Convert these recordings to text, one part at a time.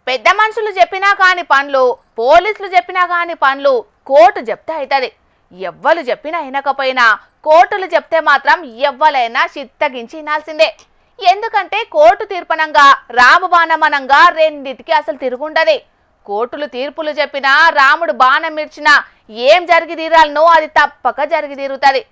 పెద్ద మనుషులు చెప్పినా కాని పనులు, పోలీసులు చెప్పినా కాని పనులు కోర్టు చెప్తే అవుతుంది. ఎవ్వరు చెప్పినా వినకపోయినా కోర్టులు చెప్తే మాత్రం ఎవ్వలైనా చిత్తగించి వినాల్సిందే. ఎందుకంటే కోర్టు తీర్పనంగా రామబాణమనంగా రెండిటికి అసలు తిరుగుండది. కోర్టులు తీర్పులు చెప్పినా రాముడు బాణం మిర్చినా ఏం జరిగి తీరాలనో అది తప్పక జరిగి తీరుతుంది.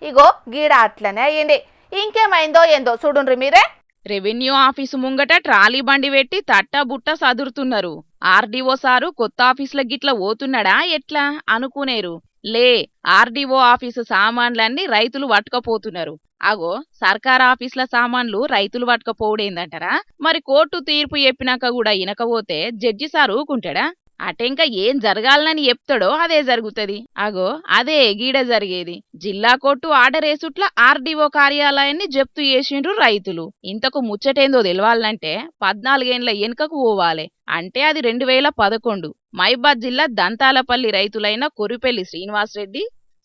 ఇగో గీడ అట్లనే అయ్యింది. ఇంకేమైందో ఏందో చూడుండ్రి మీరే. రెవెన్యూ ఆఫీసు ముంగట ట్రాలీ బండి పెట్టి తట్టా బుట్ట సదురుతున్నారు. ఆర్డీఓ సారు కొత్త ఆఫీసుల గిట్ల పోతున్నాడా ఎట్లా అనుకునేరు. లే, ఆర్డీఓ ఆఫీసు సామాన్లన్నీ రైతులు పట్టుకపోతున్నారు. అగో, సర్కార్ ఆఫీసుల సామాన్లు రైతులు పట్టుకపోవడేందంటారా? మరి కోర్టు తీర్పు చెప్పినాక కూడా ఇనకపోతే జడ్జి సారు ఊకుంటాడా? అటెంక ఏం జరగాలని చెప్తాడో అదే జరుగుతుంది. అగో, అదే గీడ జరిగేది. జిల్లా కోర్టు ఆర్డర్ వేసుట్ల ఆర్డీఓ కార్యాలయాన్ని జప్తు చేసిండ్రు రైతులు. ఇంతకు ముచ్చటేందో తెలవాలంటే 14 ఏళ్ల వెనుకకు పోవాలి. అంటే అది 2011. మైబాద్ జిల్లా దంతాలపల్లి రైతులైన కొరిపెల్లి శ్రీనివాసరెడ్డి,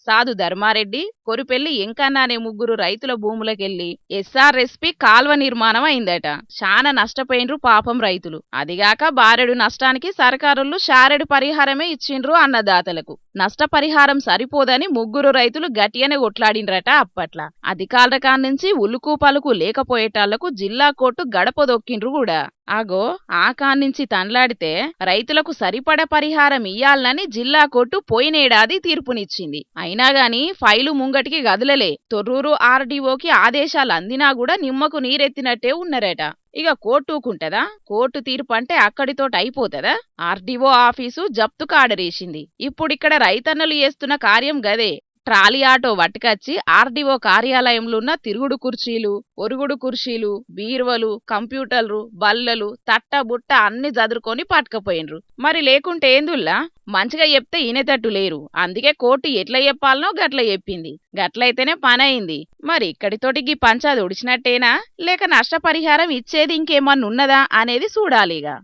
సాధు ధర్మారెడ్డి, కొరిపెల్లి ఎంకన్న అనే ముగ్గురు రైతుల భూములకెళ్లి ఎస్ఆర్ఎస్పి కాల్వ నిర్మాణం అయిందట. చాలా నష్టపోయినరు పాపం రైతులు. అదిగాక బారెడు నష్టానికి సర్కారులు షారెడు పరిహారమే ఇచ్చిండ్రు అన్నదాతలకు. నష్టపరిహారం సరిపోదని ముగ్గురు రైతులు గట్టిగానే కొట్లాడిండ్రట. అప్పట్ల అధికారుల కాన్నించి ఉలుకు పలుకు లేకపోయేటాళ్లకు జిల్లా కోర్టు గడప దొక్కిండ్రు కూడా. అగో, ఆ కాన్నించి తండ్లాడితే రైతులకు సరిపడ పరిహారం ఇయ్యాలని జిల్లా కోర్టు పోయినేడాది తీర్పునిచ్చింది. అయినా గాని ఫైలు ముంగటికి గదులలే. తొర్రూరు ఆర్డీఓకి ఆదేశాలు అందినా కూడా నిమ్మకు నీరెత్తినట్టే ఉన్నారట. ఇక కోర్టు ఊకుంటదా? కోర్టు తీర్పు అంటే అక్కడితోటి అయిపోతుందా? RDO office జప్తుకు ఆర్డరేసింది. ఇప్పుడిక్కడ రైతన్నలు చేస్తున్న కార్యం గదే. ట్రాలీ ఆటో పట్టుకొచ్చి ఆర్డీఓ కార్యాలయంలో ఉన్న తిరుగుడు కుర్చీలు, ఒరుగుడు కుర్చీలు, బీరువలు, కంప్యూటర్లు, బల్లలు, తట్ట బుట్ట అన్ని చదురుకొని పట్టుకపోయినరు. మరి లేకుంటే ఏందుల్లా? మంచిగా చెప్తే ఇనేటట్టు లేరు. అందుకే కోర్టు ఎట్లా చెప్పాలనో గట్ల చెప్పింది. గట్లయితేనే పని అయింది. మరి ఇక్కడితోటికి పంచాది ఒడిచినట్టేనా, లేక నష్టపరిహారం ఇచ్చేది ఇంకేమన్నున్నదా అనేది చూడాలిగా.